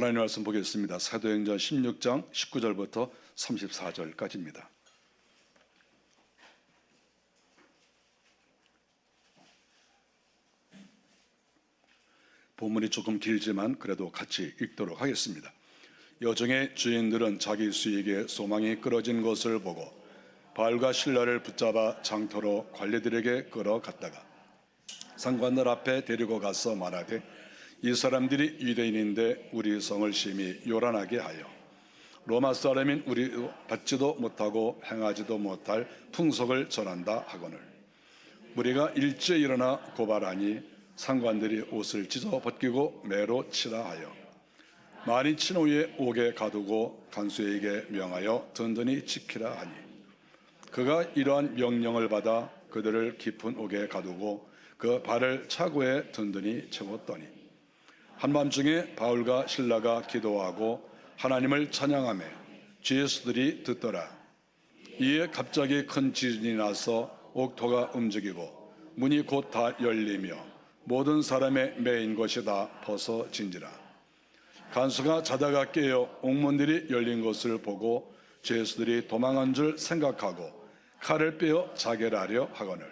하나님 말씀 보겠습니다. 사도행전 16장 19절부터 34절까지입니다. 본문이 조금 길지만 그래도 같이 읽도록 하겠습니다. 여정의 주인들은 자기 수익에 소망이 끊어진 것을 보고 바울과 실라를 붙잡아 장터로 관리들에게 끌어갔다가 상관들 앞에 데리고 가서 말하되 이 사람들이 유대인인데 우리 성을 심히 요란하게 하여 로마 사람인 우리 받지도 못하고 행하지도 못할 풍속을 전한다 하거늘 우리가 일제 일어나 고발하니 상관들이 옷을 찢어 벗기고 매로 치라 하여 많이 친 후에 옥에 가두고 간수에게 명하여 든든히 지키라 하니 그가 이러한 명령을 받아 그들을 깊은 옥에 가두고 그 발을 차고에 든든히 채웠더니 한밤중에 바울과 실라가 기도하고 하나님을 찬양하며 죄수들이 듣더라. 이에 갑자기 큰 지진이 나서 옥토가 움직이고 문이 곧 다 열리며 모든 사람의 매인 것이 다 벗어진지라. 간수가 자다가 깨어 옥문들이 열린 것을 보고 죄수들이 도망한 줄 생각하고 칼을 빼어 자결하려 하거늘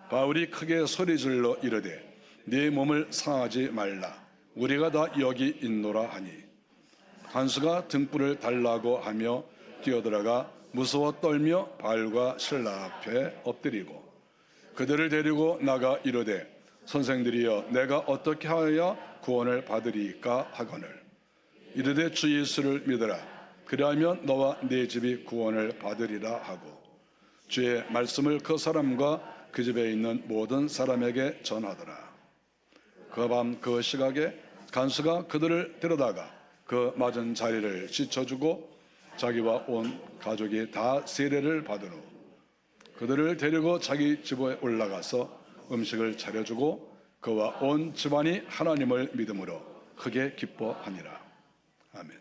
바울이 크게 소리질러 이르되 네 몸을 상하지 말라 우리가 다 여기 있노라 하니 간수가 등불을 달라고 하며 뛰어들어가 무서워 떨며 바울과 실라 앞에 엎드리고 그들을 데리고 나가 이르되 선생들이여 내가 어떻게 하여야 구원을 받으리까 하거늘 이르되 주 예수를 믿으라 그리하면 너와 네 집이 구원을 받으리라 하고 주의 말씀을 그 사람과 그 집에 있는 모든 사람에게 전하더라. 그 밤 그 시각에 간수가 그들을 데려다가 그 맞은 자리를 씻어주고 자기와 온 가족이 다 세례를 받은 후 그들을 데리고 자기 집에 올라가서 음식을 차려주고 그와 온 집안이 하나님을 믿음으로 크게 기뻐하니라. 아멘.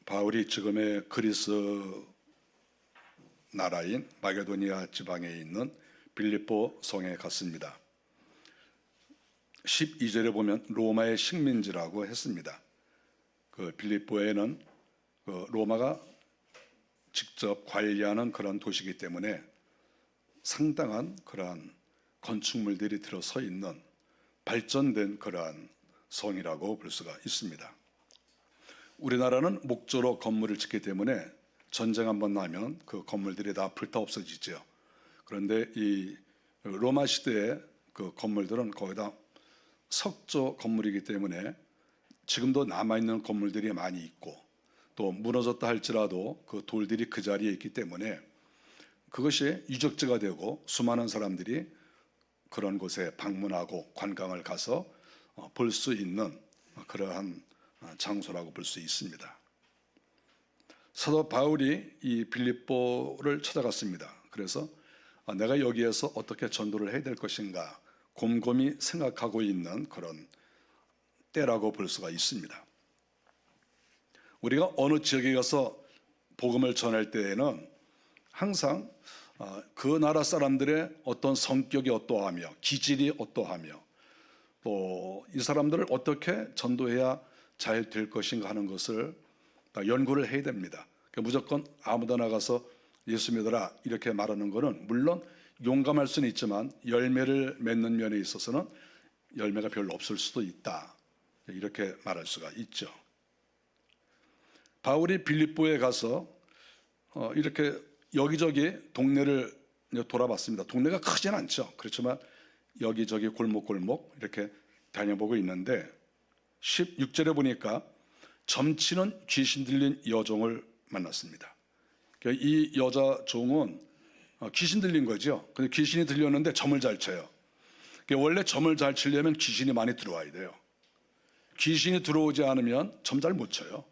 바울이 지금의 그리스 나라인 마게도니아 지방에 있는 빌립보 성에 갔습니다. 12절에 보면 로마의 식민지라고 했습니다. 그 빌립보에는 로마가 직접 관리하는 그런 도시이기 때문에 상당한 그러한 건축물들이 들어서 있는 발전된 그러한 성이라고 볼 수가 있습니다. 우리나라는 목조로 건물을 짓기 때문에 전쟁 한번 나면 그 건물들이 다 불타 없어지죠. 그런데 이 로마 시대의 그 건물들은 거의 다 석조 건물이기 때문에 지금도 남아있는 건물들이 많이 있고 또 무너졌다 할지라도 그 돌들이 그 자리에 있기 때문에 그것이 유적지가 되고 수많은 사람들이 그런 곳에 방문하고 관광을 가서 볼 수 있는 그러한 장소라고 볼 수 있습니다. 사도 바울이 이 빌립보를 찾아갔습니다. 그래서 내가 여기에서 어떻게 전도를 해야 될 것인가 곰곰이 생각하고 있는 그런 때라고 볼 수가 있습니다. 우리가 어느 지역에 가서 복음을 전할 때에는 항상 그 나라 사람들의 어떤 성격이 어떠하며 기질이 어떠하며 또 이 사람들을 어떻게 전도해야 잘 될 것인가 하는 것을 연구를 해야 됩니다. 무조건 아무데나 나가서 예수 믿어라 이렇게 말하는 것은 물론 용감할 수는 있지만 열매를 맺는 면에 있어서는 열매가 별로 없을 수도 있다. 이렇게 말할 수가 있죠. 바울이 빌립보에 가서 이렇게 여기저기 동네를 돌아봤습니다. 동네가 크진 않죠. 그렇지만 여기저기 골목골목 이렇게 다녀보고 있는데 16절에 보니까 점치는 귀신 들린 여종을 만났습니다. 이 여자 종은 귀신 들린 거죠. 근데 귀신이 들렸는데 점을 잘 쳐요. 원래 점을 잘 치려면 귀신이 많이 들어와야 돼요. 귀신이 들어오지 않으면 점 잘 못 쳐요.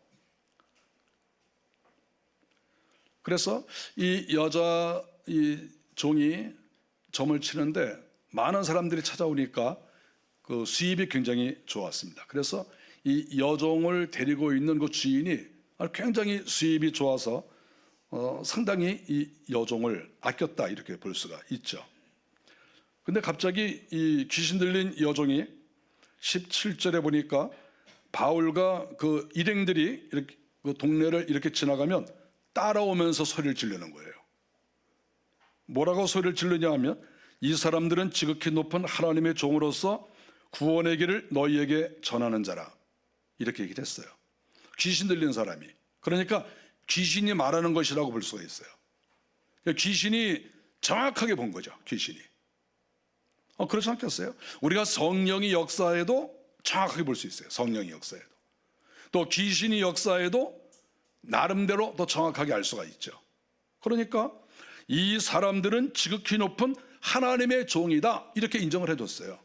그래서 이 여자 이 종이 점을 치는데 많은 사람들이 찾아오니까 그 수입이 굉장히 좋았습니다. 그래서 이 여종을 데리고 있는 그 주인이 굉장히 수입이 좋아서 상당히 이 여종을 아꼈다 이렇게 볼 수가 있죠. 근데 갑자기 이 귀신 들린 여종이 17절에 보니까 바울과 그 일행들이 이렇게 그 동네를 이렇게 지나가면 따라오면서 소리를 지르는 거예요. 뭐라고 소리를 지르냐 하면 이 사람들은 지극히 높은 하나님의 종으로서 구원의 길을 너희에게 전하는 자라 이렇게 얘기를 했어요. 귀신 들린 사람이, 그러니까 귀신이 말하는 것이라고 볼 수가 있어요. 귀신이 정확하게 본 거죠. 귀신이. 그렇지 않겠어요? 우리가 성령이 역사에도 정확하게 볼 수 있어요. 성령이 역사에도. 또 귀신이 역사에도 나름대로 더 정확하게 알 수가 있죠. 그러니까 이 사람들은 지극히 높은 하나님의 종이다 이렇게 인정을 해줬어요.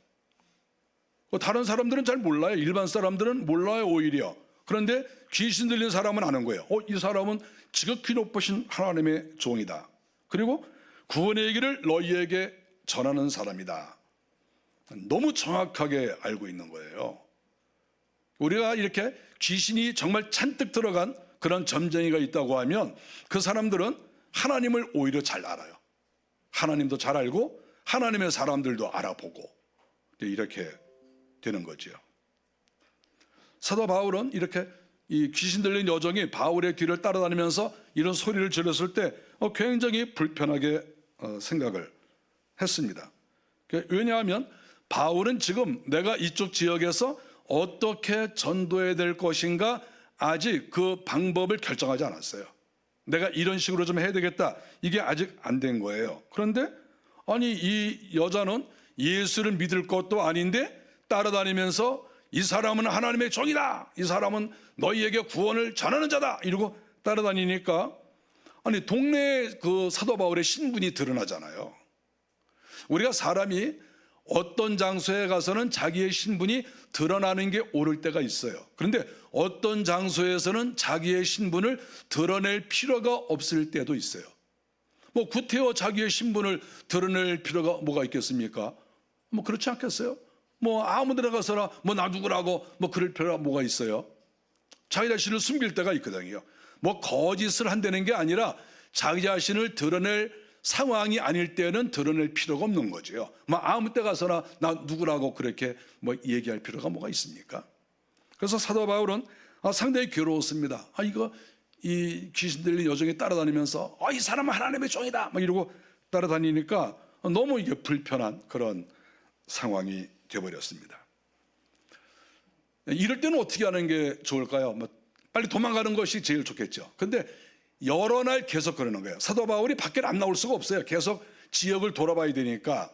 다른 사람들은 잘 몰라요. 일반 사람들은 몰라요 오히려. 그런데 귀신 들린 사람은 아는 거예요. 이 사람은 지극히 높으신 하나님의 종이다. 그리고 구원의 길을 너희에게 전하는 사람이다. 너무 정확하게 알고 있는 거예요. 우리가 이렇게 귀신이 정말 잔뜩 들어간 그런 점쟁이가 있다고 하면 그 사람들은 하나님을 오히려 잘 알아요. 하나님도 잘 알고 하나님의 사람들도 알아보고 이렇게 되는 거죠. 사도 바울은 이렇게 이 귀신 들린 여종이 바울의 뒤를 따라다니면서 이런 소리를 질렀을 때 굉장히 불편하게 생각을 했습니다. 왜냐하면 바울은 지금 내가 이쪽 지역에서 어떻게 전도해야 될 것인가 아직 그 방법을 결정하지 않았어요. 내가 이런 식으로 좀 해야 되겠다. 이게 아직 안 된 거예요. 그런데 아니 이 여자는 예수를 믿을 것도 아닌데 따라다니면서 이 사람은 하나님의 종이다. 이 사람은 너희에게 구원을 전하는 자다. 이러고 따라다니니까 아니 동네에 그 사도 바울의 신분이 드러나잖아요. 우리가 사람이 어떤 장소에 가서는 자기의 신분이 드러나는 게 옳을 때가 있어요. 그런데 어떤 장소에서는 자기의 신분을 드러낼 필요가 없을 때도 있어요. 뭐 구태여 자기의 신분을 드러낼 필요가 뭐가 있겠습니까? 뭐 그렇지 않겠어요? 뭐 아무 데나 가서나 뭐 나 누구라고 뭐 그럴 필요가 뭐가 있어요? 자기 자신을 숨길 때가 있거든요. 뭐 거짓을 한다는 게 아니라 자기 자신을 드러낼 상황이 아닐 때는 드러낼 필요가 없는 거죠. 뭐 아무 때 가서나 나 누구라고 그렇게 뭐 얘기할 필요가 뭐가 있습니까? 그래서 사도 바울은 상당히 괴로웠습니다. 이거 이 귀신 들린 여종이 따라다니면서 이 사람은 하나님의 종이다 막 이러고 따라다니니까 너무 이게 불편한 그런 상황이 되어버렸습니다. 이럴 때는 어떻게 하는 게 좋을까요? 뭐 빨리 도망가는 것이 제일 좋겠죠. 근데 여러 날 계속 그러는 거예요. 사도 바울이 밖에 안 나올 수가 없어요. 계속 지역을 돌아봐야 되니까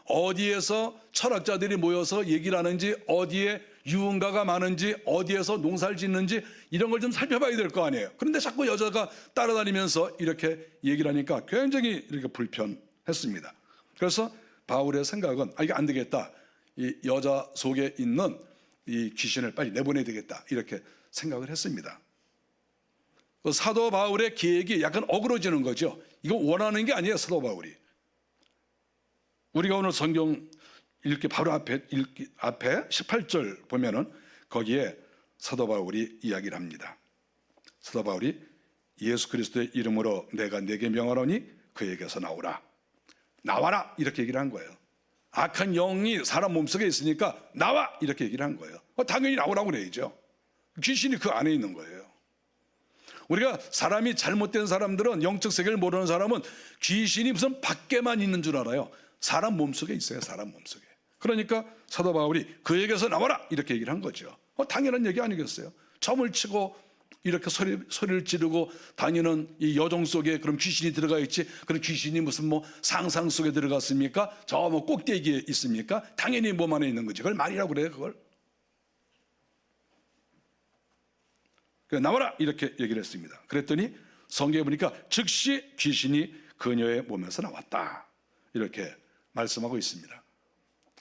어디에서 철학자들이 모여서 얘기를 하는지, 어디에 유흥가가 많은지, 어디에서 농사를 짓는지 이런 걸 좀 살펴봐야 될 거 아니에요. 그런데 자꾸 여자가 따라다니면서 이렇게 얘기를 하니까 굉장히 이렇게 불편했습니다. 그래서 바울의 생각은 이게 안 되겠다. 이 여자 속에 있는 이 귀신을 빨리 내보내야 되겠다. 이렇게 생각을 했습니다. 사도 바울의 계획이 약간 어그러지는 거죠. 이거 원하는 게 아니에요, 사도 바울이. 우리가 오늘 성경 읽기 바로 앞에 18절 보면은 거기에 사도 바울이 이야기를 합니다. 사도 바울이 예수 그리스도의 이름으로 내가 네게 명하노니 그에게서 나오라. 나와라 이렇게 얘기를 한 거예요. 악한 영이 사람 몸속에 있으니까 나와 이렇게 얘기를 한 거예요. 당연히 나오라고 그래야죠. 귀신이 그 안에 있는 거예요. 우리가 사람이 잘못된 사람들은, 영적 세계를 모르는 사람은 귀신이 무슨 밖에만 있는 줄 알아요. 사람 몸속에 있어요. 사람 몸속에. 그러니까 사도 바울이 그에게서 나와라 이렇게 얘기를 한 거죠. 당연한 얘기 아니겠어요? 점을 치고 이렇게 소리를 지르고 다니는 이 여종 속에 그럼 귀신이 들어가 있지, 그럼 귀신이 무슨 뭐 상상 속에 들어갔습니까? 저 뭐 꼭대기에 있습니까? 당연히 몸 안에 있는 거지. 그걸 말이라고 그래요, 그걸. 나와라 이렇게 얘기를 했습니다. 그랬더니 성경에 보니까 즉시 귀신이 그녀의 몸에서 나왔다 이렇게 말씀하고 있습니다.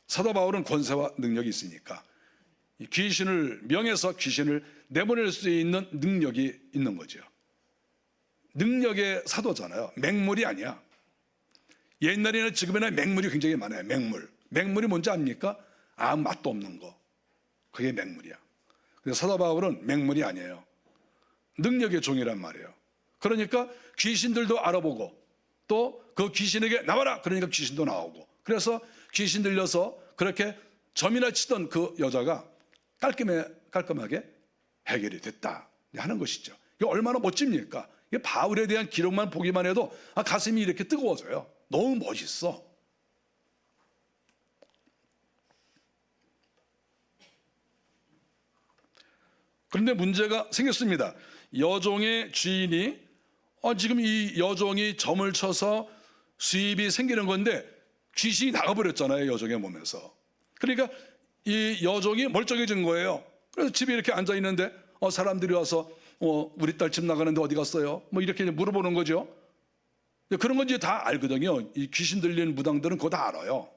사도 바울은 권세와 능력이 있으니까 이 귀신을 명해서 귀신을 내보낼 수 있는 능력이 있는 거죠. 능력의 사도잖아요. 맹물이 아니야. 옛날에는 지금이나 맹물이 굉장히 많아요. 맹물이 뭔지 압니까? 아무 맛도 없는 거. 그게 맹물이야. 근데 사도 바울은 맹물이 아니에요. 능력의 종이란 말이에요. 그러니까 귀신들도 알아보고 또 그 귀신에게 나와라 그러니까 귀신도 나오고, 그래서 귀신 들려서 그렇게 점이나 치던 그 여자가 깔끔하게 해결이 됐다 하는 것이죠. 이게 얼마나 멋집니까? 이게 바울에 대한 기록만 보기만 해도 가슴이 이렇게 뜨거워져요. 너무 멋있어. 그런데 문제가 생겼습니다. 여종의 주인이 지금 이 여종이 점을 쳐서 수입이 생기는 건데 귀신이 나가버렸잖아요, 여종의 몸에서. 그러니까 이 여종이 멀쩡해진 거예요. 그래서 집에 이렇게 앉아 있는데 사람들이 와서 우리 딸 집 나가는데 어디 갔어요? 뭐 이렇게 물어보는 거죠. 그런 건 이제 다 알거든요. 이 귀신 들리는 무당들은 그거 다 알아요.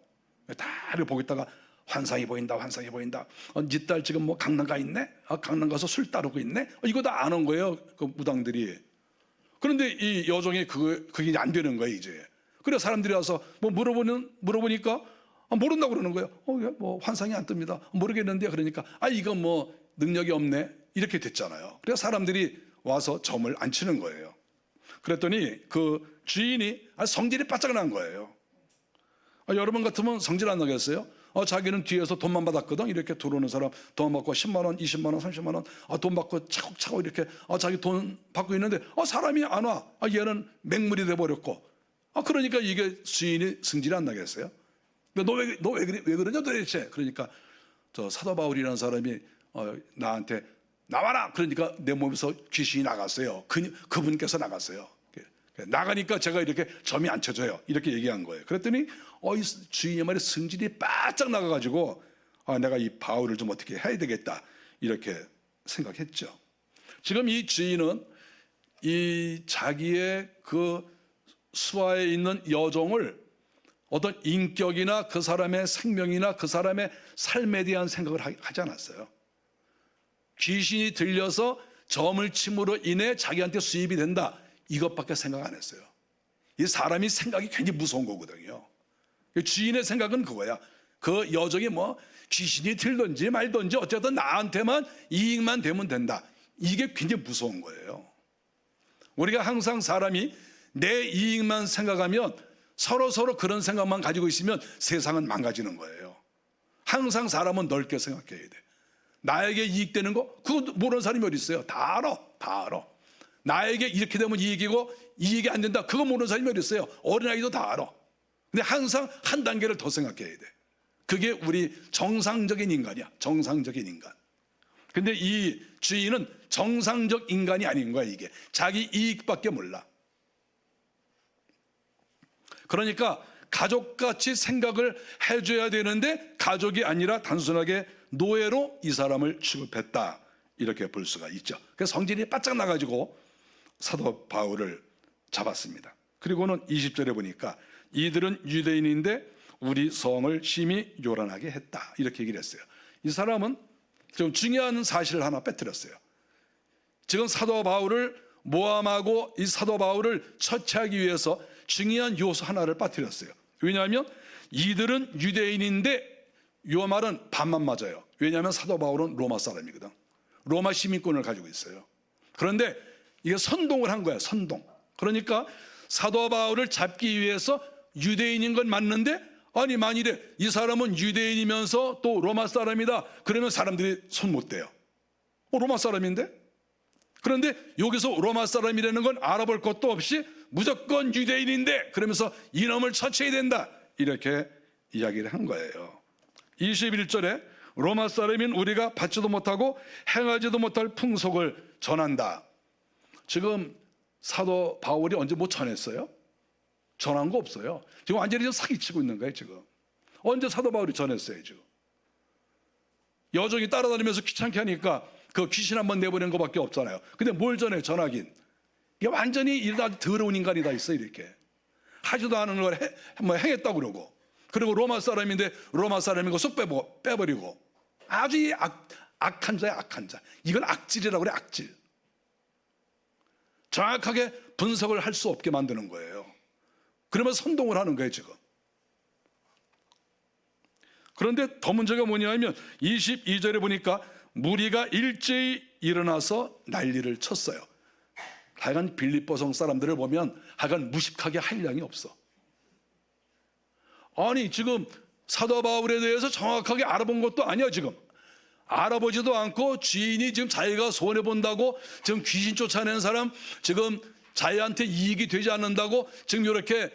다 이렇게 보겠다가 환상이 보인다, 환상이 보인다. 네 딸 지금 뭐 강남 가 있네? 강남 가서 술 따르고 있네? 이거 다 아는 거예요, 그 무당들이. 그런데 이 여종이 그게 안 되는 거예요, 이제. 그래 사람들이 와서 뭐 물어보니까 모른다고 그러는 거예요. 뭐 환상이 안 뜹니다. 모르겠는데 그러니까 이거 뭐 능력이 없네. 이렇게 됐잖아요. 그래서 사람들이 와서 점을 안 치는 거예요. 그랬더니 그 주인이 성질이 바짝 난 거예요. 여러분 같으면 성질 안 나겠어요? 자기는 뒤에서 돈만 받았거든. 이렇게 들어오는 사람 돈 받고 10만 원, 20만 원, 30만 원 돈 받고 차곡차곡 이렇게 자기 돈 받고 있는데 사람이 안 와. 얘는 맹물이 돼버렸고. 그러니까 이게 주인이 성질이 안 나겠어요? 너 왜 그러냐 도대체? 그러니까 저 사도 바울이라는 사람이 나한테 나와라. 그러니까 내 몸에서 귀신이 나갔어요. 그분께서 나갔어요. 나가니까 제가 이렇게 점이 안 쳐져요. 이렇게 얘기한 거예요. 그랬더니 이 주인의 말에 성질이 바짝 나가가지고 내가 이 바울을 좀 어떻게 해야 되겠다 이렇게 생각했죠. 지금 이 주인은 이 자기의 그 수하에 있는 여종을 어떤 인격이나 그 사람의 생명이나 그 사람의 삶에 대한 생각을 하지 않았어요. 귀신이 들려서 점을 침으로 인해 자기한테 수입이 된다, 이것밖에 생각 안 했어요. 이 사람이 생각이 굉장히 무서운 거거든요. 주인의 생각은 그거야. 그 여종이 뭐 귀신이 들든지 말든지 어쨌든 나한테만 이익만 되면 된다, 이게 굉장히 무서운 거예요. 우리가 항상 사람이 내 이익만 생각하면 서로 그런 생각만 가지고 있으면 세상은 망가지는 거예요. 항상 사람은 넓게 생각해야 돼. 나에게 이익되는 거 그거 모르는 사람이 어디 있어요? 다 알아. 나에게 이렇게 되면 이익이고 이익이 안 된다, 그거 모르는 사람이 어디 있어요? 어린아이도 다 알아. 근데 항상 한 단계를 더 생각해야 돼. 그게 우리 정상적인 인간이야. 정상적인 인간. 근데 이 주인은 정상적 인간이 아닌 거야. 이게 자기 이익밖에 몰라. 그러니까 가족같이 생각을 해줘야 되는데 가족이 아니라 단순하게 노예로 이 사람을 취급했다, 이렇게 볼 수가 있죠. 그래서 성질이 바짝 나가지고 사도 바울을 잡았습니다. 그리고는 20절에 보니까 이들은 유대인인데 우리 성을 심히 요란하게 했다, 이렇게 얘기를 했어요. 이 사람은 좀 중요한 사실을 하나 빼뜨렸어요. 지금 사도 바울을 모함하고 이 사도 바울을 처치하기 위해서 중요한 요소 하나를 빠뜨렸어요. 왜냐하면 이들은 유대인인데 이 말은 반만 맞아요. 왜냐하면 사도 바울은 로마 사람이거든. 로마 시민권을 가지고 있어요. 그런데 이게 선동을 한 거야, 선동. 그러니까 사도 바울을 잡기 위해서 유대인인 건 맞는데 만일에 이 사람은 유대인이면서 또 로마 사람이다, 그러면 사람들이 손 못 대요. 로마 사람인데? 그런데 여기서 로마 사람이라는 건 알아볼 것도 없이 무조건 유대인인데 그러면서 이놈을 처치해야 된다, 이렇게 이야기를 한 거예요. 21절에 로마 사람인 우리가 받지도 못하고 행하지도 못할 풍속을 전한다. 지금 사도 바울이 언제 뭐 전했어요? 전한 거 없어요. 지금 완전히 사기치고 있는 거예요. 지금 언제 사도 바울이 전했어요? 지금 여종이 따라다니면서 귀찮게 하니까 그 귀신 한번 내보낸 것밖에 없잖아요. 근데 뭘 전해? 전하긴. 이게 완전히 이러다 더러운 인간이 다 있어. 이렇게 하지도 않은 걸 행했다고 그러고, 그리고 로마 사람인데 로마 사람인 거 쏙 빼버리고 아주 악한 자야, 악한 자. 이건 악질이라고 그래, 악질. 정확하게 분석을 할 수 없게 만드는 거예요. 그러면서 선동을 하는 거예요, 지금. 그런데 더 문제가 뭐냐면 22절에 보니까 무리가 일제히 일어나서 난리를 쳤어요. 하여간 빌립보성 사람들을 보면 하여간 무식하게 한량이 없어. 아니 지금 사도 바울에 대해서 정확하게 알아본 것도 아니야. 지금 알아보지도 않고 주인이 지금 자기가 손해본다고 지금 귀신 쫓아낸 사람 지금 자기한테 이익이 되지 않는다고 지금 이렇게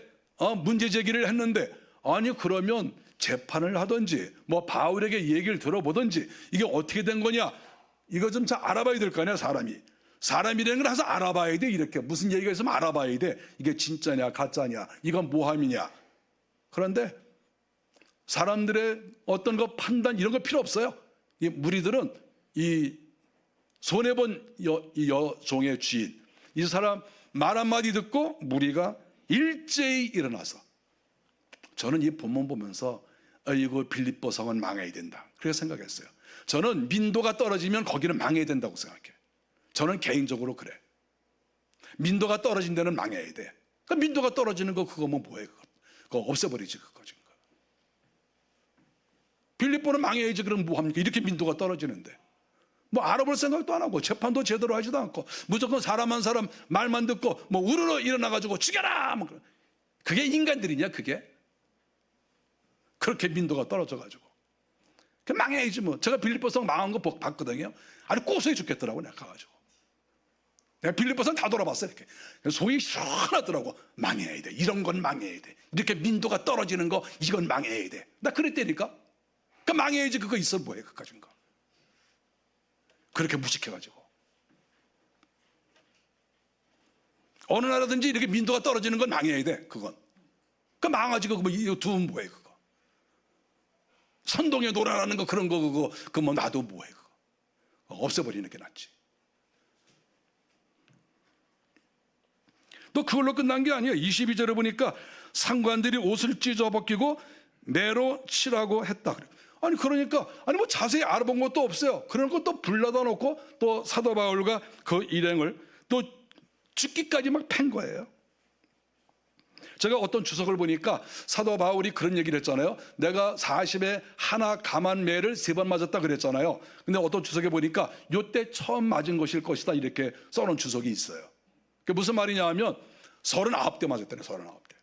문제 제기를 했는데, 아니 그러면 재판을 하든지 뭐 바울에게 얘기를 들어보든지 이게 어떻게 된 거냐, 이거 좀 잘 알아봐야 될 거 아니야. 사람이라는 걸 항상 알아봐야 돼. 이렇게 무슨 얘기가 있으면 알아봐야 돼. 이게 진짜냐 가짜냐, 이건 모함이냐. 그런데 사람들의 어떤 거 판단 이런 거 필요 없어요. 이 무리들은 이 손해본 이 여종의 주인, 이 사람 말 한마디 듣고 무리가 일제히 일어나서, 저는 이 본문 보면서 이거 빌립보 성은 망해야 된다 그렇게 생각했어요. 저는 민도가 떨어지면 거기는 망해야 된다고 생각해요. 저는 개인적으로 그래. 민도가 떨어진 데는 망해야 돼. 그러니까 민도가 떨어지는 거 그거면 뭐해. 그거 없애버리지 그거 지금. 빌립보는 망해야지. 그럼 뭐합니까? 이렇게 민도가 떨어지는데 뭐 알아볼 생각도 안 하고 재판도 제대로 하지도 않고 무조건 사람 한 사람 말만 듣고 뭐 우르르 일어나가지고 죽여라 뭐. 그게 인간들이냐 그게? 그렇게 민도가 떨어져가지고 그 망해야지 뭐. 제가 빌립보성 망한 거 봤거든요. 아니 고소해 죽겠더라고. 내가 가가지고 내가 빌립보성 다 돌아봤어요. 이렇게 속이 시원하더라고. 망해야 돼. 이런 건 망해야 돼. 이렇게 민도가 떨어지는 거 이건 망해야 돼. 나 그랬다니까. 그 망해야지. 그거 있어 뭐해 그까진 거. 그렇게 무식해가지고 어느 나라든지 이렇게 민도가 떨어지는 건 망해야 돼. 그건 그 망하지. 그거 뭐 이거 두면 뭐해 그거. 선동에 놀아나는 거 그런 거 그거 뭐 놔도 뭐해 그거. 없애버리는 게 낫지. 또 그걸로 끝난 게 아니에요. 22절에 보니까 상관들이 옷을 찢어 벗기고 매로 치라고 했다. 아니 그러니까 아니 뭐 자세히 알아본 것도 없어요. 그런 것도 불러다 놓고 또 사도 바울과 그 일행을 또 죽기까지 막 팬 거예요. 제가 어떤 주석을 보니까 사도 바울이 그런 얘기를 했잖아요. 내가 40에 하나 감한 매를 3번 맞았다 그랬잖아요. 근데 어떤 주석에 보니까 요때 처음 맞은 것일 것이다 이렇게 써놓은 주석이 있어요. 그게 무슨 말이냐 하면 39대 맞았다네. 39대.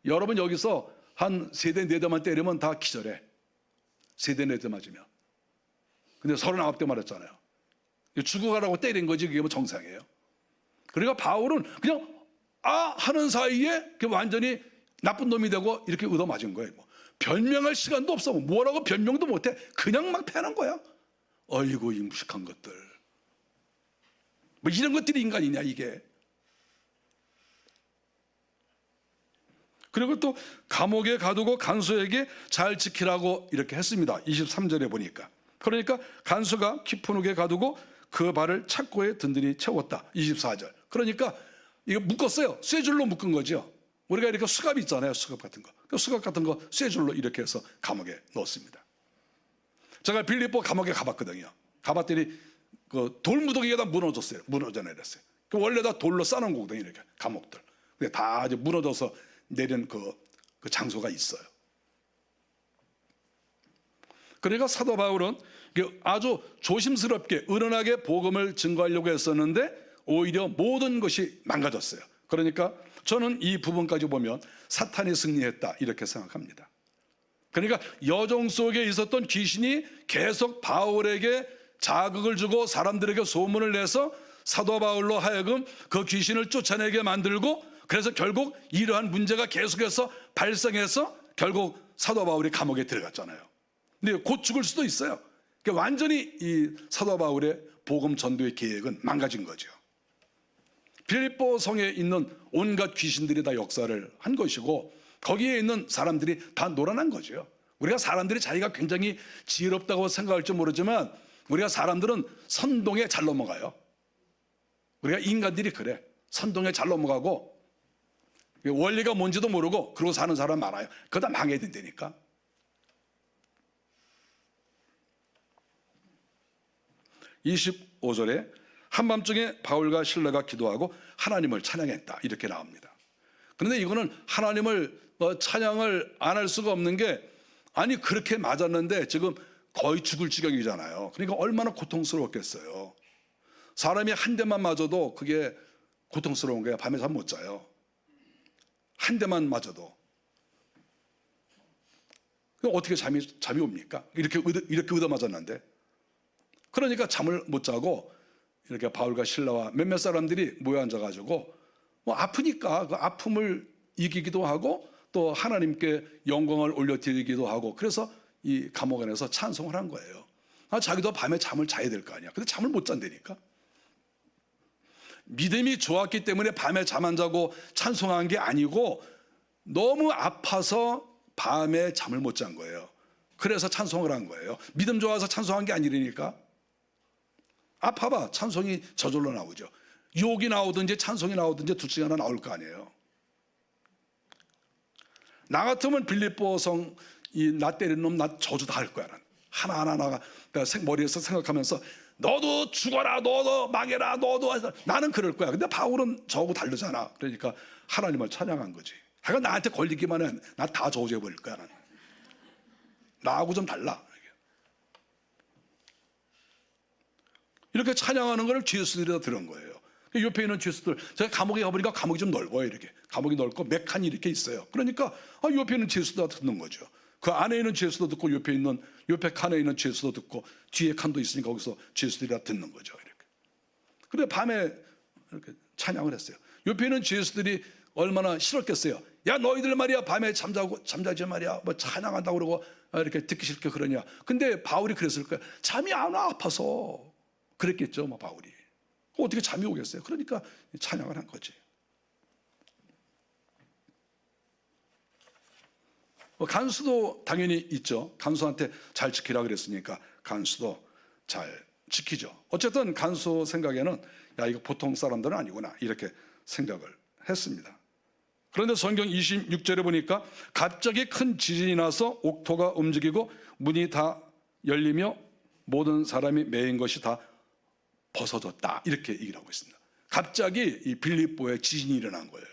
여러분 여기서 한 3대 4대만 때리면 다 기절해. 3대 4대 맞으면. 근데 39대 맞았잖아요. 죽어가라고 때린 거지. 그게 뭐 정상이에요. 그러니까 바울은 그냥 하는 사이에 완전히 나쁜 놈이 되고 이렇게 얻어맞은 거예요. 뭐 변명할 시간도 없어. 뭐라고 변명도 못해. 그냥 막 패는 거야. 어이구 이 무식한 것들. 뭐 이런 것들이 인간이냐 이게. 그리고 또 감옥에 가두고 간수에게 잘 지키라고 이렇게 했습니다. 23절에 보니까. 그러니까 간수가 깊은 흙에 가두고 그 발을 착고에 든든히 채웠다. 24절. 그러니까 이거 묶었어요. 쇠줄로 묶은 거죠. 우리가 이렇게 수갑 있잖아요. 수갑 같은 거. 그 수갑 같은 거 쇠줄로 이렇게 해서 감옥에 넣었습니다. 제가 빌립보 감옥에 가봤거든요. 가봤더니 그 돌무더기가 다 무너졌어요. 무너져 내렸어요. 원래 다 돌로 쌓아놓은 거거든요. 이렇게 감옥들. 근데 다 이제 무너져서 내린 그 장소가 있어요. 그러니까 사도 바울은 아주 조심스럽게 은은하게 복음을 증거하려고 했었는데 오히려 모든 것이 망가졌어요. 그러니까 저는 이 부분까지 보면 사탄이 승리했다 이렇게 생각합니다. 그러니까 여종 속에 있었던 귀신이 계속 바울에게 자극을 주고 사람들에게 소문을 내서 사도 바울로 하여금 그 귀신을 쫓아내게 만들고, 그래서 결국 이러한 문제가 계속해서 발생해서 결국 사도 바울이 감옥에 들어갔잖아요. 근데 곧 죽을 수도 있어요. 그러니까 완전히 이 사도 바울의 복음 전도의 계획은 망가진 거죠. 빌립보 성에 있는 온갖 귀신들이 다 역사를 한 것이고 거기에 있는 사람들이 다 놀아난 거죠. 우리가 사람들이 자기가 굉장히 지혜롭다고 생각할지 모르지만 우리가 사람들은 선동에 잘 넘어가요. 우리가 인간들이 그래. 선동에 잘 넘어가고 원리가 뭔지도 모르고 그러고 사는 사람 많아요. 그거 다 망해야 된다니까. (25절에) 한밤중에 바울과 실라가 기도하고 하나님을 찬양했다 이렇게 나옵니다. 그런데 이거는 하나님을 찬양을 안 할 수가 없는 게, 아니 그렇게 맞았는데 지금 거의 죽을 지경이잖아요. 그러니까 얼마나 고통스러웠겠어요. 사람이 한 대만 맞아도 그게 고통스러운 거야. 밤에 잠 못 자요. 한 대만 맞아도. 그럼 어떻게 잠이 옵니까? 이렇게 얻어 맞았는데. 그러니까 잠을 못 자고 이렇게 바울과 실라와 몇몇 사람들이 모여 앉아가지고 뭐 아프니까 그 아픔을 이기기도 하고 또 하나님께 영광을 올려드리기도 하고, 그래서 이 감옥 안에서 찬송을 한 거예요. 자기도 밤에 잠을 자야 될 거 아니야. 근데 잠을 못 잔다니까. 믿음이 좋았기 때문에 밤에 잠 안 자고 찬송한 게 아니고 너무 아파서 밤에 잠을 못 잔 거예요. 그래서 찬송을 한 거예요. 믿음 좋아서 찬송한 게 아니라니까. 아파봐 찬송이 저절로 나오죠. 욕이 나오든지 찬송이 나오든지 둘 중에 하나 나올 거 아니에요. 나 같으면 빌립보성 나 때리는 놈 나 저주 다 할 거야. 하나하나 나가 머리에서 생각하면서 너도 죽어라, 너도 망해라, 너도. 나는 그럴 거야. 근데 바울은 저하고 다르잖아. 그러니까 하나님을 찬양한 거지. 하여간 나한테 걸리기만 해 나 다 저주해 버릴 거야. 나는. 나하고 좀 달라. 이렇게 찬양하는 걸 죄수들이 다 들은 거예요. 옆에 있는 죄수들, 제가 감옥에 가보니까 감옥이 좀 넓어요. 이렇게 감옥이 넓고 몇 칸이 이렇게 있어요. 그러니까 옆에 있는 죄수도 다 듣는 거죠. 그 안에 있는 죄수도 듣고 옆에 칸에 있는 죄수도 듣고 뒤에 칸도 있으니까 거기서 죄수들이 다 듣는 거죠. 이렇게. 그래 밤에 이렇게 찬양을 했어요. 옆에 있는 죄수들이 얼마나 싫었겠어요. 야 너희들 말이야 밤에 잠자지 말이야 뭐 찬양한다고 그러고 이렇게 듣기 싫게 그러냐. 근데 바울이 그랬을 거야. 잠이 안 와 아파서 그랬겠죠. 뭐 바울이 어떻게 잠이 오겠어요. 그러니까 찬양을 한 거지. 간수도 당연히 있죠. 간수한테 잘 지키라 그랬으니까 간수도 잘 지키죠. 어쨌든 간수 생각에는 야 이거 보통 사람들은 아니구나 이렇게 생각을 했습니다. 그런데 성경 26절에 보니까 갑자기 큰 지진이 나서 옥토가 움직이고 문이 다 열리며 모든 사람이 매인 것이 다 벗어졌다 이렇게 얘기를 하고 있습니다. 갑자기 이 빌립보에 지진이 일어난 거예요.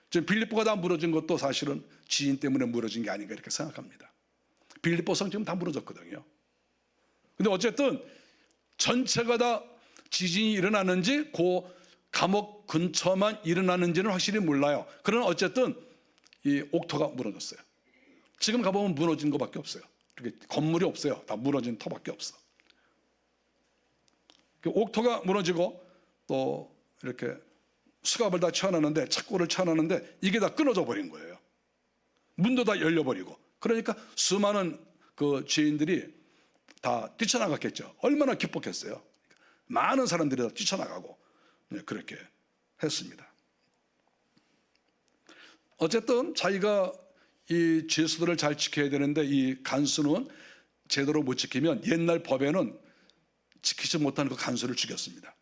지금 빌립보가 다 무너진 것도 사실은 지진 때문에 무너진 게 아닌가 이렇게 생각합니다. 빌립보 성 지금 다 무너졌거든요. 근데 어쨌든 전체가 다 지진이 일어났는지 그 감옥 근처만 일어났는지는 확실히 몰라요. 그러나 어쨌든 이 옥토가 무너졌어요. 지금 가보면 무너진 것밖에 없어요. 이렇게 건물이 없어요. 다 무너진 터밖에 없어. 옥토가 무너지고 또 이렇게 수갑을 다 쳐놨는데 착고를 쳐놨는데 이게 다 끊어져 버린 거예요. 문도 다 열려버리고. 그러니까 수많은 그 죄인들이 다 뛰쳐나갔겠죠. 얼마나 기뻤겠어요. 많은 사람들이 다 뛰쳐나가고 그렇게 했습니다. 어쨌든 자기가 이 죄수들을 잘 지켜야 되는데 이 간수는 제대로 못 지키면 옛날 법에는 지키지 못하는 그 간수를 죽였습니다.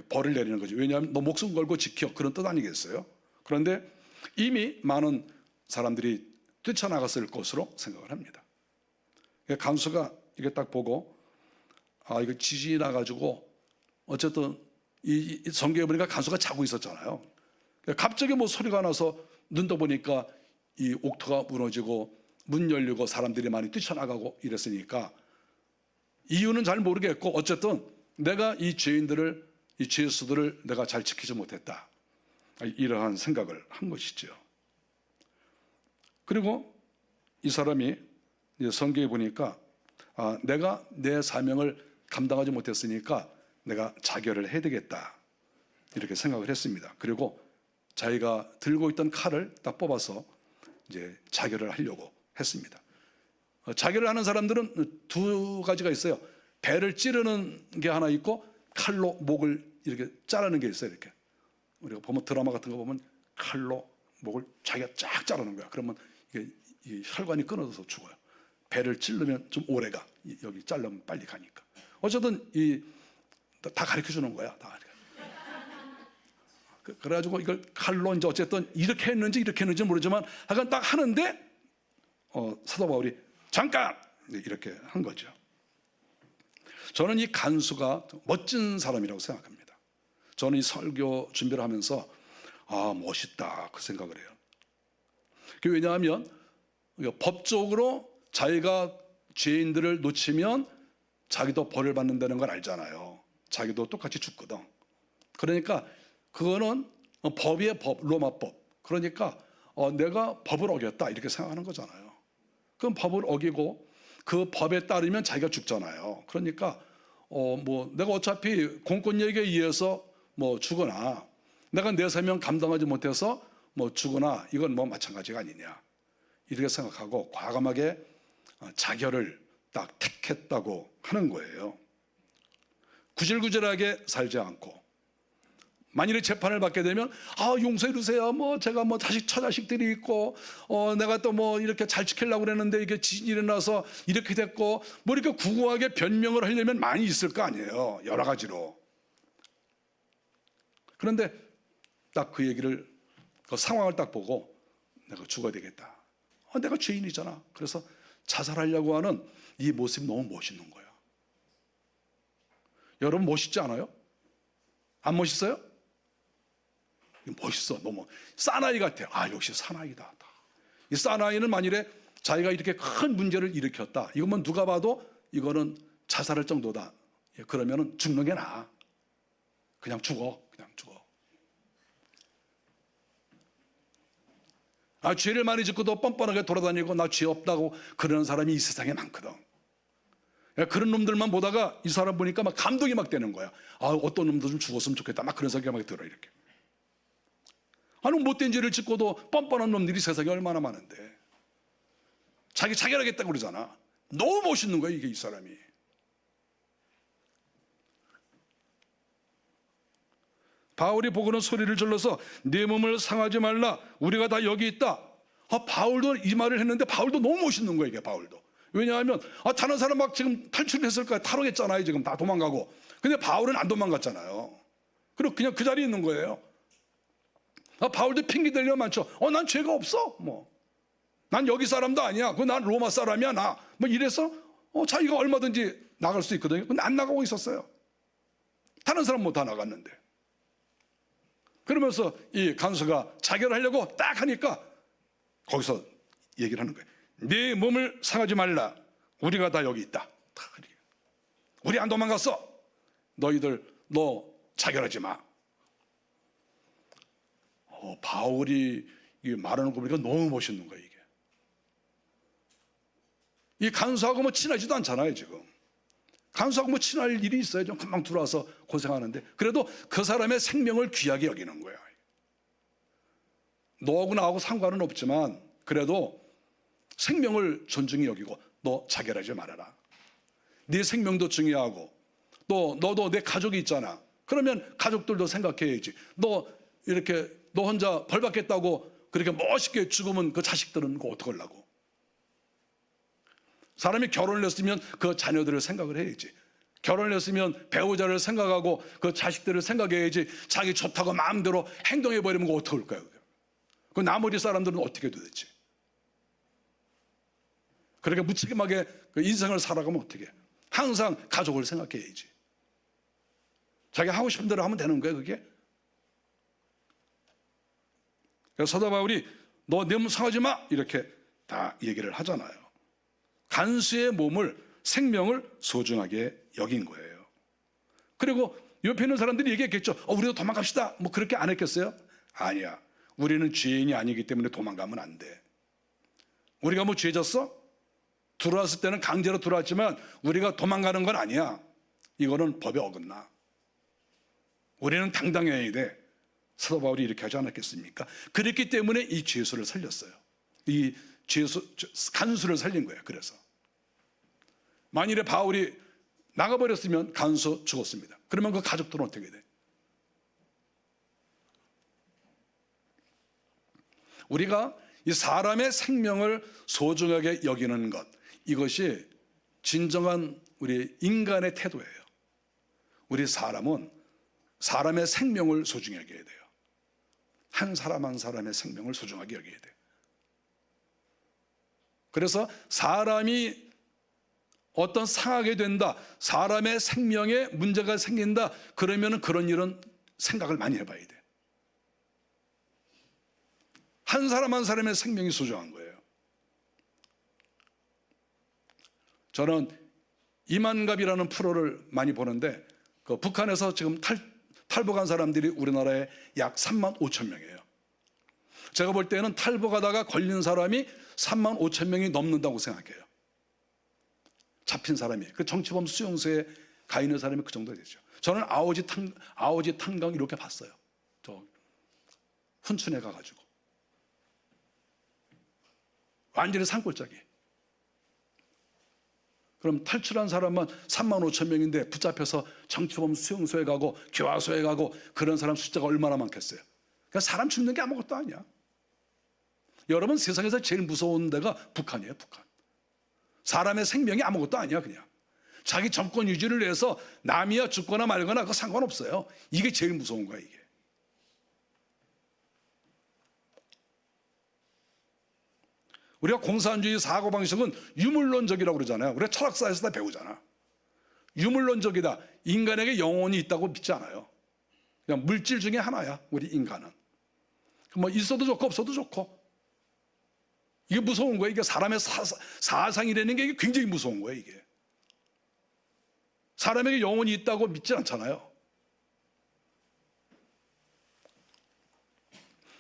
벌을 내리는 거죠. 왜냐하면 너 목숨 걸고 지켜 그런 뜻 아니겠어요? 그런데 이미 많은 사람들이 뛰쳐나갔을 것으로 생각을 합니다. 간수가 이게 딱 보고 이거 지진이 나가지고 어쨌든 이 성경에 보니까 간수가 자고 있었잖아요. 갑자기 뭐 소리가 나서 눈 떠보니까 이 옥토가 무너지고 문 열리고 사람들이 많이 뛰쳐나가고 이랬으니까 이유는 잘 모르겠고 어쨌든 내가 이 죄수들을 내가 잘 지키지 못했다. 이러한 생각을 한 것이죠. 그리고 이 사람이 성경에 보니까 내가 내 사명을 감당하지 못했으니까 내가 자결을 해야 되겠다. 이렇게 생각을 했습니다. 그리고 자기가 들고 있던 칼을 딱 뽑아서 이제 자결을 하려고 했습니다. 자결을 하는 사람들은 두 가지가 있어요. 배를 찌르는 게 하나 있고 칼로 목을 이렇게 자르는 게 있어요. 이렇게 우리가 보면 드라마 같은 거 보면 칼로 목을 자기가 쫙 자르는 거야. 그러면 이게 이 혈관이 끊어져서 죽어요. 배를 찌르면 좀 오래가. 여기 자르면 빨리 가니까. 어쨌든 다 가르쳐 주는 거야. 다. 그래가지고 이걸 칼로 이제 어쨌든 이렇게 했는지 모르지만 하여간 딱 하는데 사도 바울이 잠깐 이렇게 한 거죠. 저는 이 간수가 멋진 사람이라고 생각합니다. 저는 이 설교 준비를 하면서 멋있다 그 생각을 해요. 왜냐하면 법적으로 자기가 죄인들을 놓치면 자기도 벌을 받는다는 걸 알잖아요. 자기도 똑같이 죽거든. 그러니까 그거는 법의 법, 로마법. 그러니까 내가 법을 어겼다 이렇게 생각하는 거잖아요. 그럼 법을 어기고 그 법에 따르면 자기가 죽잖아요. 그러니까 뭐 내가 어차피 공권력에 의해서 뭐 죽거나 내가 내 사명 감당하지 못해서 뭐 죽거나 이건 뭐 마찬가지가 아니냐 이렇게 생각하고 과감하게 자결을 딱 택했다고 하는 거예요. 구질구질하게 살지 않고 만일에 재판을 받게 되면 용서해 주세요. 뭐 제가 뭐 자식 처자식들이 있고 내가 또 뭐 이렇게 잘 지키려고 그랬는데 이게 지진이 일어나서 이렇게 됐고 뭐 이렇게 구구하게 변명을 하려면 많이 있을 거 아니에요. 여러 가지로. 그런데 딱 그 얘기를 그 상황을 딱 보고 내가 죽어야 되겠다. 내가 죄인이잖아. 그래서 자살하려고 하는 이 모습이 너무 멋있는 거야. 여러분 멋있지 않아요? 안 멋있어요? 멋있어. 너무 사나이 같아. 역시 사나이다. 이 사나이는 만일에 자기가 이렇게 큰 문제를 일으켰다. 이것만 누가 봐도 이거는 자살할 정도다. 그러면은 죽는 게 나아. 그냥 죽어. 죄를 많이 짓고도 뻔뻔하게 돌아다니고 나 죄 없다고 그러는 사람이 이 세상에 많거든. 그런 놈들만 보다가 이 사람 보니까 막 감동이 막 되는 거야. 어떤 놈도 좀 죽었으면 좋겠다. 막 그런 생각이 막 들어 이렇게. 못된 죄를 짓고도 뻔뻔한 놈들이 세상에 얼마나 많은데 자기 자결하겠다고 그러잖아. 너무 멋있는 거야 이게 이 사람이. 바울이 보고는 소리를 질러서 내 몸을 상하지 말라. 우리가 다 여기 있다. 바울도 이 말을 했는데 바울도 너무 멋있는 거야 이게 바울도. 왜냐하면 다른 사람 막 지금 탈출했을 거야. 탈옥했잖아요. 지금 다 도망가고. 근데 바울은 안 도망갔잖아요. 그리고 그냥 그 자리에 있는 거예요. 바울도 핑계 대려 많죠. 난 죄가 없어. 난 여기 사람도 아니야. 난 로마 사람이야 나. 이래서 자기가 얼마든지 나갈 수 있거든요. 근데 안 나가고 있었어요. 다른 사람 못 다 나갔는데. 그러면서 이 간수가 자결하려고 딱 하니까 거기서 얘기를 하는 거예요. 네 몸을 상하지 말라. 우리가 다 여기 있다. 우리 안 도망갔어. 너희들 너 자결하지 마. 바울이 말하는 거 보니까 너무 멋있는 거예요 이게. 이 간수하고 뭐 친하지도 않잖아요 지금. 간수하고 뭐 친할 일이 있어요. 좀 금방 들어와서 고생하는데 그래도 그 사람의 생명을 귀하게 여기는 거야. 너하고 나하고 상관은 없지만 그래도 생명을 존중히 여기고 너 자결하지 말아라. 네 생명도 중요하고 또 너도 내 가족이 있잖아. 그러면 가족들도 생각해야지. 너 혼자 벌 받겠다고 그렇게 멋있게 죽으면 그 자식들은 그거 어떡하려고. 사람이 결혼을 했으면 그 자녀들을 생각을 해야지. 결혼을 했으면 배우자를 생각하고 그 자식들을 생각해야지. 자기 좋다고 마음대로 행동해버리면 그거 어떡할까요? 그 나머지 사람들은 어떻게 도대체. 그렇게 무책임하게 그 인생을 살아가면 어떻게. 항상 가족을 생각해야지. 자기 하고 싶은 대로 하면 되는 거예요 그게. 그래서 사도 바울이 너 내 몸 상하지 마 이렇게 다 얘기를 하잖아요. 간수의 몸을 생명을 소중하게 여긴 거예요. 그리고 옆에 있는 사람들이 얘기했겠죠. 우리도 도망갑시다. 뭐 그렇게 안 했겠어요? 아니야. 우리는 죄인이 아니기 때문에 도망가면 안 돼. 우리가 뭐 죄졌어? 들어왔을 때는 강제로 들어왔지만 우리가 도망가는 건 아니야. 이거는 법에 어긋나. 우리는 당당해야 돼. 사도 바울이 이렇게 하지 않았겠습니까? 그랬기 때문에 이 죄수를 살렸어요. 이 간수를 살린 거예요. 그래서 만일에 바울이 나가버렸으면 간수 죽었습니다. 그러면 그 가족들은 어떻게 돼? 우리가 이 사람의 생명을 소중하게 여기는 것, 이것이 진정한 우리 인간의 태도예요. 우리 사람은 사람의 생명을 소중하게 여겨야 돼요. 한 사람 한 사람의 생명을 소중하게 여겨야 돼요. 그래서 사람이 어떤 상하게 된다, 사람의 생명에 문제가 생긴다, 그러면 그런 일은 생각을 많이 해봐야 돼. 한 사람 한 사람의 생명이 소중한 거예요. 저는 이만갑이라는 프로를 많이 보는데 그 북한에서 지금 탈북한 사람들이 우리나라에 약 3만 5천 명이에요. 제가 볼 때는 탈북하다가 걸린 사람이 3만 5천 명이 넘는다고 생각해요. 잡힌 사람이. 그 정치범 수용소에 가 있는 사람이 그 정도 되죠. 저는 아오지 탄광 이렇게 봤어요. 저 훈춘에 가가지고. 완전히 산골짜기. 그럼 탈출한 사람만 3만 5천 명인데 붙잡혀서 정치범 수용소에 가고 교화소에 가고 그런 사람 숫자가 얼마나 많겠어요. 그러니까 사람 죽는 게 아무것도 아니야. 여러분, 세상에서 제일 무서운 데가 북한이에요. 북한. 사람의 생명이 아무것도 아니야. 그냥 자기 정권 유지를 위해서 남이야 죽거나 말거나 그거 상관없어요. 이게 제일 무서운 거야. 이게. 우리가 공산주의 사고방식은 유물론적이라고 그러잖아요. 우리가 철학사에서 다 배우잖아. 유물론적이다. 인간에게 영혼이 있다고 믿지 않아요. 그냥 물질 중에 하나야. 우리 인간은. 뭐 있어도 좋고 없어도 좋고. 이게 무서운 거예요. 이게 사람의 사상이라는 게 굉장히 무서운 거예요. 이게. 사람에게 영혼이 있다고 믿지 않잖아요.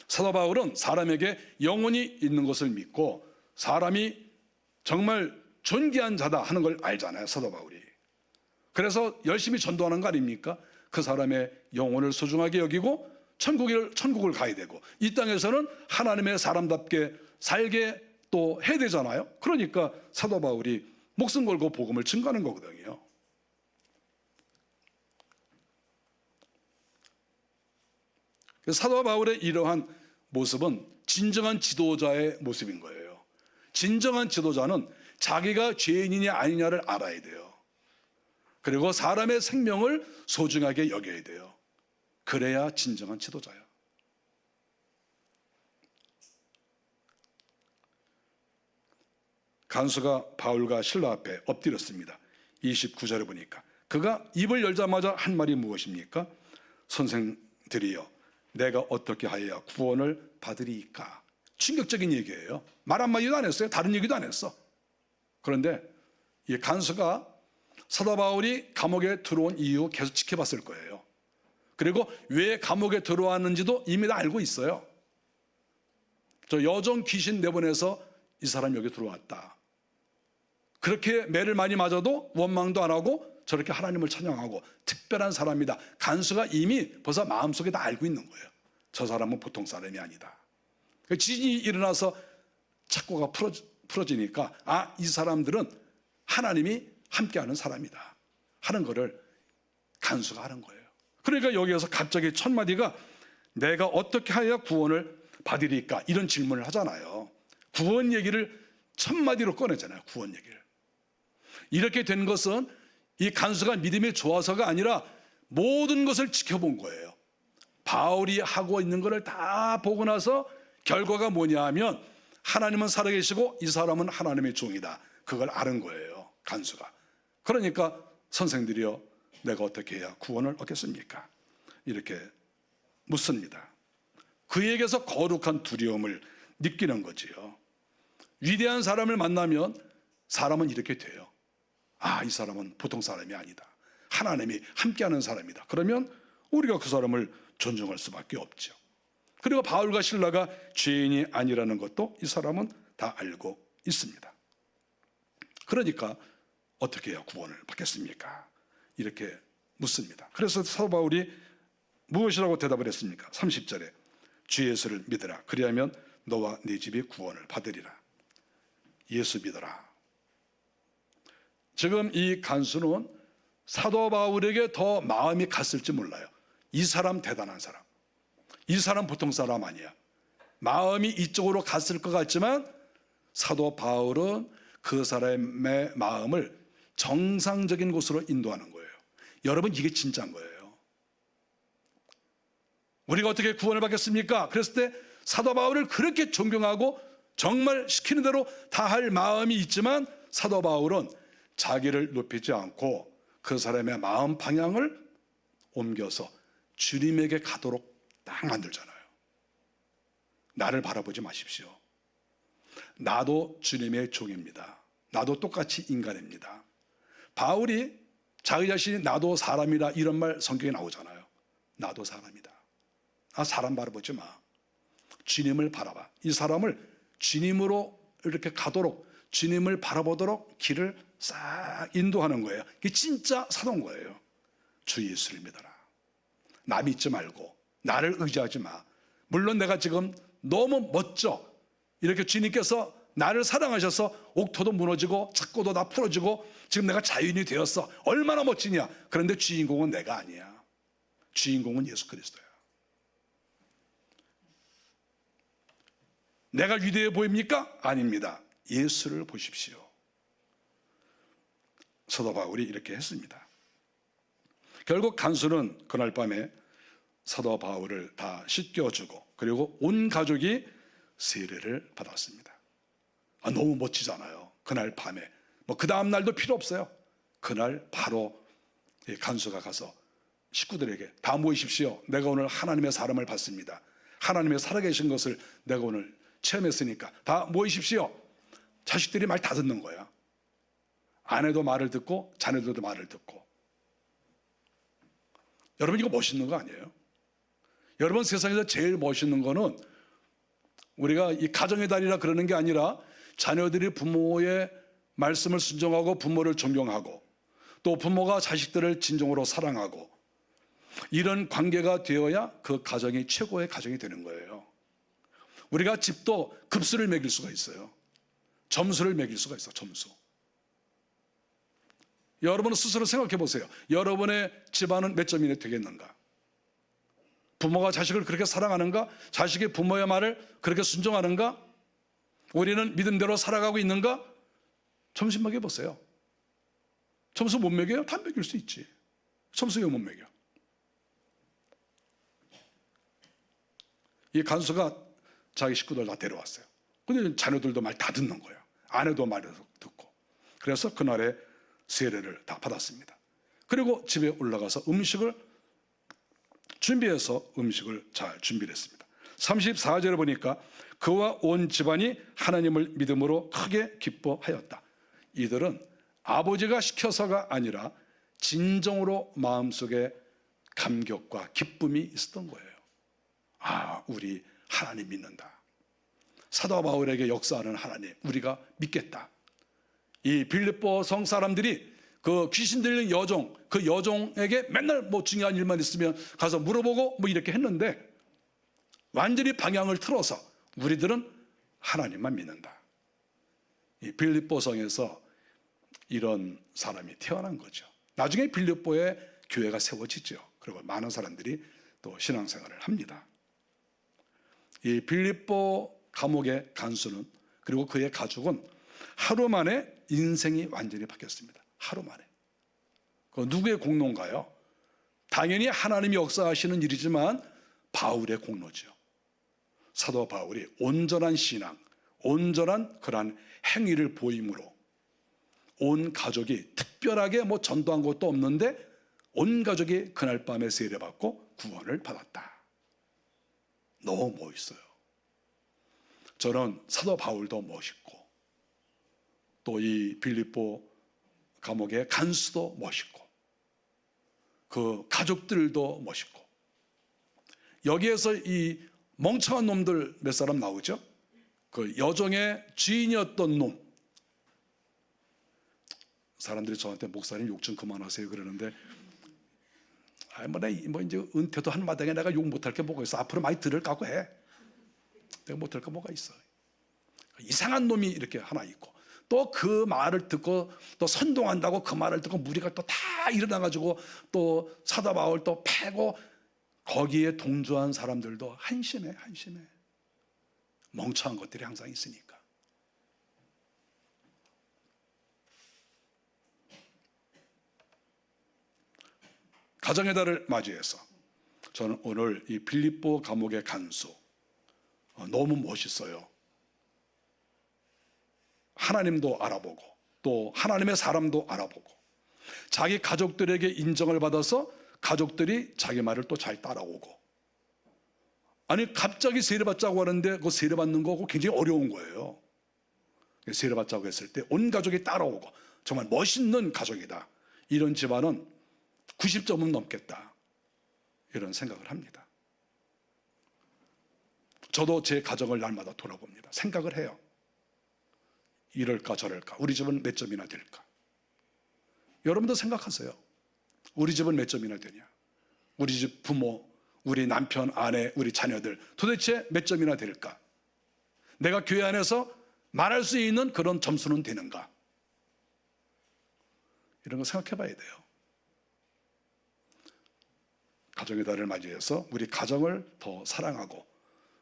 사도 바울은 사람에게 영혼이 있는 것을 믿고 사람이 정말 존귀한 자다 하는 걸 알잖아요. 사도 바울이. 그래서 열심히 전도하는 거 아닙니까? 그 사람의 영혼을 소중하게 여기고 천국을 가야 되고 이 땅에서는 하나님의 사람답게 살게 또 해야 되잖아요. 그러니까 사도 바울이 목숨 걸고 복음을 증거하는 거거든요. 사도 바울의 이러한 모습은 진정한 지도자의 모습인 거예요. 진정한 지도자는 자기가 죄인이냐 아니냐를 알아야 돼요. 그리고 사람의 생명을 소중하게 여겨야 돼요. 그래야 진정한 지도자야. 간수가 바울과 실라 앞에 엎드렸습니다. 29절에 보니까 그가 입을 열자마자 한 말이 무엇입니까? 선생들이여 내가 어떻게 하여야 구원을 받으리이까? 충격적인 얘기예요. 말 한마디도 안 했어요. 다른 얘기도 안 했어. 그런데 이 간수가 사도 바울이 감옥에 들어온 이유 계속 지켜봤을 거예요. 그리고 왜 감옥에 들어왔는지도 이미 다 알고 있어요. 저 여종 귀신 내보내서 이 사람이 여기 들어왔다. 그렇게 매를 많이 맞아도 원망도 안 하고 저렇게 하나님을 찬양하고 특별한 사람이다. 간수가 이미 벌써 마음속에 다 알고 있는 거예요. 저 사람은 보통 사람이 아니다. 지진이 일어나서 착고가 풀어지니까 이 사람들은 하나님이 함께하는 사람이다 하는 거를 간수가 하는 거예요. 그러니까 여기에서 갑자기 첫 마디가 내가 어떻게 하여야 구원을 받으리까? 이런 질문을 하잖아요. 구원 얘기를 첫 마디로 꺼내잖아요. 구원 얘기를. 이렇게 된 것은 이 간수가 믿음이 좋아서가 아니라 모든 것을 지켜본 거예요. 바울이 하고 있는 것을 다 보고 나서 결과가 뭐냐 하면 하나님은 살아계시고 이 사람은 하나님의 종이다. 그걸 아는 거예요. 간수가. 그러니까 선생들이여 내가 어떻게 해야 구원을 얻겠습니까? 이렇게 묻습니다. 그에게서 거룩한 두려움을 느끼는 거지요. 위대한 사람을 만나면 사람은 이렇게 돼요. 이 사람은 보통 사람이 아니다. 하나님이 함께하는 사람이다. 그러면 우리가 그 사람을 존중할 수밖에 없죠. 그리고 바울과 실라가 죄인이 아니라는 것도 이 사람은 다 알고 있습니다. 그러니까 어떻게 해야 구원을 받겠습니까? 이렇게 묻습니다. 그래서 사도 바울이 무엇이라고 대답을 했습니까? 30절에 주 예수를 믿으라. 그리하면 너와 네 집이 구원을 받으리라. 예수 믿어라. 지금 이 간수는 사도 바울에게 더 마음이 갔을지 몰라요. 이 사람 대단한 사람. 이 사람 보통 사람 아니야. 마음이 이쪽으로 갔을 것 같지만 사도 바울은 그 사람의 마음을 정상적인 곳으로 인도하는 거예요. 여러분, 이게 진짜인 거예요. 우리가 어떻게 구원을 받겠습니까? 그랬을 때 사도 바울을 그렇게 존경하고 정말 시키는 대로 다 할 마음이 있지만 사도 바울은 자기를 높이지 않고 그 사람의 마음 방향을 옮겨서 주님에게 가도록 딱 만들잖아요. 나를 바라보지 마십시오. 나도 주님의 종입니다. 나도 똑같이 인간입니다. 바울이 자기 자신이 나도 사람이다 이런 말 성경에 나오잖아요. 나도 사람이다. 사람 바라보지 마. 주님을 바라봐. 이 사람을 주님으로 이렇게 가도록, 주님을 바라보도록 길을 싹 인도하는 거예요. 이게 진짜 사도인 거예요. 주 예수를 믿어라. 나 믿지 말고 나를 의지하지 마. 물론 내가 지금 너무 멋져. 이렇게 주님께서 나를 사랑하셔서 옥토도 무너지고 착고도 다 풀어지고 지금 내가 자유인이 되었어. 얼마나 멋지냐. 그런데 주인공은 내가 아니야. 주인공은 예수 그리스도야. 내가 위대해 보입니까? 아닙니다. 예수를 보십시오. 사도 바울이 이렇게 했습니다. 결국 간수는 그날 밤에 사도 바울을 다 씻겨주고 그리고 온 가족이 세례를 받았습니다. 너무 멋지잖아요. 그날 밤에 그 다음 날도 필요 없어요. 그날 바로 간수가 가서 식구들에게 다 모이십시오. 내가 오늘 하나님의 사람을 봤습니다. 하나님의 살아계신 것을 내가 오늘 체험했으니까 다 모이십시오. 자식들이 말 다 듣는 거야. 아내도 말을 듣고 자녀들도 말을 듣고. 여러분, 이거 멋있는 거 아니에요? 여러분, 세상에서 제일 멋있는 거는 우리가 이 가정의 달이라 그러는 게 아니라 자녀들이 부모의 말씀을 순종하고 부모를 존경하고 또 부모가 자식들을 진정으로 사랑하고 이런 관계가 되어야 그 가정이 최고의 가정이 되는 거예요. 우리가 집도 급수를 매길 수가 있어요. 점수를 매길 수가 있어. 점수. 여러분은 스스로 생각해 보세요. 여러분의 집안은 몇 점이나 되겠는가? 부모가 자식을 그렇게 사랑하는가? 자식이 부모의 말을 그렇게 순종하는가? 우리는 믿음대로 살아가고 있는가? 점수 매겨 보세요. 점수 못 매겨요? 다 매길 수 있지. 점수 왜 못 매겨? 이 간수가 자기 식구들 다 데려왔어요. 근데 자녀들도 말 다 듣는 거예요. 아내도 말을 듣고. 그래서 그날에 세례를 다 받았습니다. 그리고 집에 올라가서 음식을 준비해서 음식을 잘 준비를 했습니다. 34절에 보니까 그와 온 집안이 하나님을 믿음으로 크게 기뻐하였다. 이들은 아버지가 시켜서가 아니라 진정으로 마음속에 감격과 기쁨이 있었던 거예요. 우리 하나님 믿는다. 사도 바울에게 역사하는 하나님 우리가 믿겠다. 이 빌립보 성 사람들이 그 귀신 들린 여종, 그 여종에게 맨날 중요한 일만 있으면 가서 물어보고 이렇게 했는데 완전히 방향을 틀어서 우리들은 하나님만 믿는다. 이 빌립보 성에서 이런 사람이 태어난 거죠. 나중에 빌립보에 교회가 세워지죠. 그리고 많은 사람들이 또 신앙생활을 합니다. 이 빌립보 감옥의 간수는 그리고 그의 가족은 하루 만에 인생이 완전히 바뀌었습니다. 하루 만에. 그 누구의 공로인가요? 당연히 하나님이 역사하시는 일이지만 바울의 공로죠. 사도 바울이 온전한 신앙, 온전한 그러한 행위를 보임으로 온 가족이 특별하게 전도한 것도 없는데 온 가족이 그날 밤에 세례받고 구원을 받았다. 너무 멋있어요. 저는 사도 바울도 멋있고 또 이 빌립보 감옥의 간수도 멋있고 그 가족들도 멋있고 여기에서 이 멍청한 놈들 몇 사람 나오죠? 그 여종의 주인이었던 놈. 사람들이 저한테 목사님 욕 좀 그만하세요 그러는데 이제 은퇴도 한 마당에 내가 욕 못할 게 뭐가 있어. 앞으로 많이 들을 까고 해. 내가 못할 게 뭐가 있어. 이상한 놈이 이렇게 하나 있고 또 그 말을 듣고 또 선동한다고 그 말을 듣고 무리가 또 다 일어나가지고 또 사도 바울 또 패고 거기에 동조한 사람들도 한심해. 멍청한 것들이 항상 있으니까. 가정의 달을 맞이해서 저는 오늘 이 빌립보 감옥의 간수 너무 멋있어요. 하나님도 알아보고 또 하나님의 사람도 알아보고 자기 가족들에게 인정을 받아서 가족들이 자기 말을 또 잘 따라오고 아니 갑자기 세례받자고 하는데 그 세례받는 거고 굉장히 어려운 거예요. 세례받자고 했을 때 온 가족이 따라오고 정말 멋있는 가족이다. 이런 집안은 90점은 넘겠다, 이런 생각을 합니다. 저도 제 가정을 날마다 돌아봅니다. 생각을 해요. 이럴까 저럴까, 우리 집은 몇 점이나 될까. 여러분도 생각하세요. 우리 집은 몇 점이나 되냐, 우리 집 부모, 우리 남편, 아내, 우리 자녀들 도대체 몇 점이나 될까. 내가 교회 안에서 말할 수 있는 그런 점수는 되는가, 이런 거 생각해 봐야 돼요. 가정의 달을 맞이해서 우리 가정을 더 사랑하고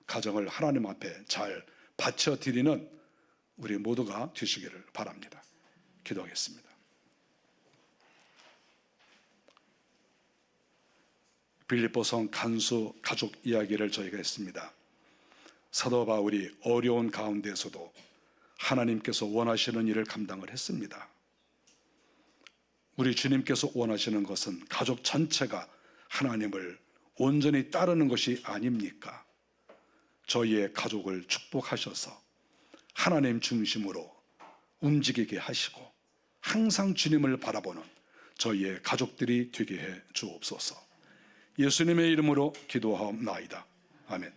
가정을 하나님 앞에 잘 바쳐드리는 우리 모두가 되시기를 바랍니다. 기도하겠습니다. 빌립보성 간수 가족 이야기를 저희가 했습니다. 사도 바울이 어려운 가운데서도 하나님께서 원하시는 일을 감당을 했습니다. 우리 주님께서 원하시는 것은 가족 전체가 하나님을 온전히 따르는 것이 아닙니까? 저희의 가족을 축복하셔서 하나님 중심으로 움직이게 하시고 항상 주님을 바라보는 저희의 가족들이 되게 해 주옵소서. 예수님의 이름으로 기도하옵나이다. 아멘.